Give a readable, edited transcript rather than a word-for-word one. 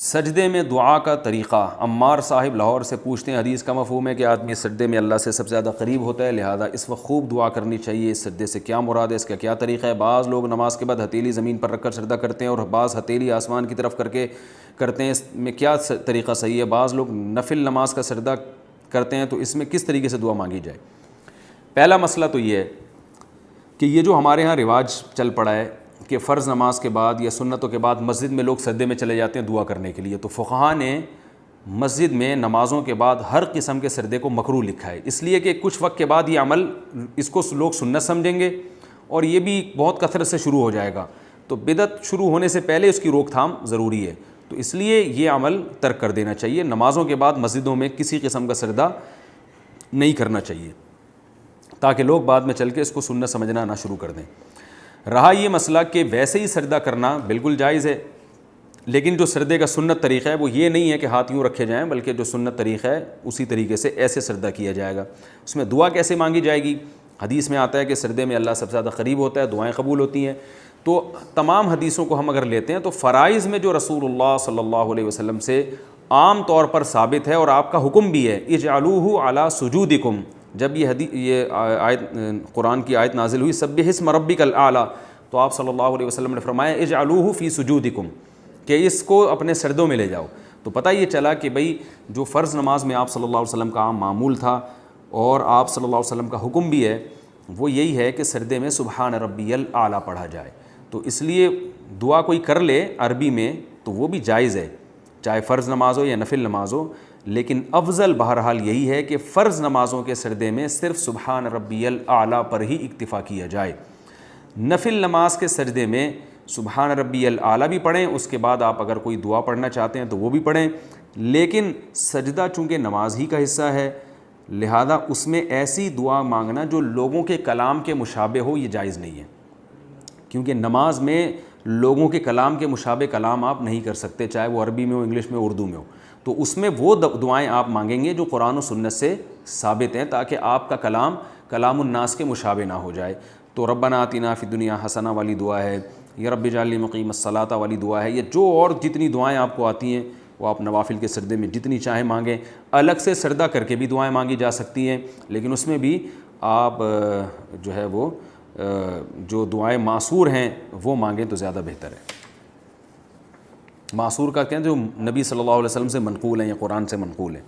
سجدے میں دعا کا طریقہ۔ عمار صاحب لاہور سے پوچھتے ہیں، حدیث کا مفہوم ہے کہ آدمی سجدے میں اللہ سے سب سے زیادہ قریب ہوتا ہے، لہذا اس وقت خوب دعا کرنی چاہیے، اس سجدے سے کیا مراد ہے، اس کا کیا طریقہ ہے؟ بعض لوگ نماز کے بعد ہتھیلی زمین پر رکھ کر سجدہ کرتے ہیں اور بعض ہتھیلی آسمان کی طرف کر کے کرتے ہیں، اس میں کیا طریقہ صحیح ہے؟ بعض لوگ نفل نماز کا سجدہ کرتے ہیں، تو اس میں کس طریقے سے دعا مانگی جائے؟ پہلا مسئلہ تو یہ ہے کہ یہ جو ہمارے ہاں رواج چل پڑا ہے کہ فرض نماز کے بعد یا سنتوں کے بعد مسجد میں لوگ سجدے میں چلے جاتے ہیں دعا کرنے کے لیے، تو فقہاء نے مسجد میں نمازوں کے بعد ہر قسم کے سجدے کو مکروہ لکھا ہے، اس لیے کہ کچھ وقت کے بعد یہ عمل اس کو لوگ سنت سمجھیں گے اور یہ بھی بہت کثرت سے شروع ہو جائے گا، تو بدعت شروع ہونے سے پہلے اس کی روک تھام ضروری ہے، تو اس لیے یہ عمل ترک کر دینا چاہیے۔ نمازوں کے بعد مسجدوں میں کسی قسم کا سجدہ نہیں کرنا چاہیے تاکہ لوگ بعد میں چل کے اس کو سنت سمجھنا نہ شروع کر دیں۔ رہا یہ مسئلہ کہ ویسے ہی سجدہ کرنا بالکل جائز ہے، لیکن جو سجدے کا سنت طریقہ ہے وہ یہ نہیں ہے کہ ہاتھ یوں رکھے جائیں، بلکہ جو سنت طریقہ ہے اسی طریقے سے ایسے سجدہ کیا جائے گا۔ اس میں دعا کیسے مانگی جائے گی؟ حدیث میں آتا ہے کہ سجدے میں اللہ سب سے زیادہ قریب ہوتا ہے، دعائیں قبول ہوتی ہیں، تو تمام حدیثوں کو ہم اگر لیتے ہیں تو فرائض میں جو رسول اللہ صلی اللہ علیہ وسلم سے عام طور پر ثابت ہے اور آپ کا حکم بھی ہے، اجعلوہ علی سجودکم، جب یہ آیت قرآن کی آیت نازل ہوئی سبح اسم ربک الاعلی، تو آپ صلی اللہ علیہ وسلم نے فرمایا اجعلوہ فی سجودکم، کہ اس کو اپنے سجدوں میں لے جاؤ، تو پتہ یہ چلا کہ بھئی جو فرض نماز میں آپ صلی اللہ علیہ وسلم کا عام معمول تھا اور آپ صلی اللہ علیہ وسلم کا حکم بھی ہے وہ یہی ہے کہ سجدے میں سبحان ربی الاعلی پڑھا جائے، تو اس لیے دعا کوئی کر لے عربی میں تو وہ بھی جائز ہے، چاہے فرض نماز ہو یا نفل نماز ہو، لیکن افضل بہرحال یہی ہے کہ فرض نمازوں کے سجدے میں صرف سبحان ربی الاعلی پر ہی اکتفا کیا جائے، نفل نماز کے سجدے میں سبحان ربی الاعلی بھی پڑھیں، اس کے بعد آپ اگر کوئی دعا پڑھنا چاہتے ہیں تو وہ بھی پڑھیں، لیکن سجدہ چونکہ نماز ہی کا حصہ ہے لہذا اس میں ایسی دعا مانگنا جو لوگوں کے کلام کے مشابہ ہو یہ جائز نہیں ہے، کیونکہ نماز میں لوگوں کے کلام کے مشابہ کلام آپ نہیں کر سکتے، چاہے وہ عربی میں ہو، انگلش میں، اردو میں ہو، تو اس میں وہ دعائیں آپ مانگیں گے جو قرآن و سنت سے ثابت ہیں تاکہ آپ کا کلام کلام الناس کے مشابہ نہ ہو جائے۔ تو ربنا آتنا فی الدنیا حسنہ والی دعا ہے، یا رب اجعلنی مقیم الصلاۃ والی دعا ہے، یا جو اور جتنی دعائیں آپ کو آتی ہیں وہ آپ نوافل کے سجدے میں جتنی چاہیں مانگیں، الگ سے سجدہ کر کے بھی دعائیں مانگی جا سکتی ہیں، لیکن اس میں بھی آپ جو ہے وہ جو دعائیں معصور ہیں وہ مانگیں تو زیادہ بہتر ہے۔ معصور کا کہیں جو نبی صلی اللہ علیہ وسلم سے منقول ہیں یا قرآن سے منقول ہیں۔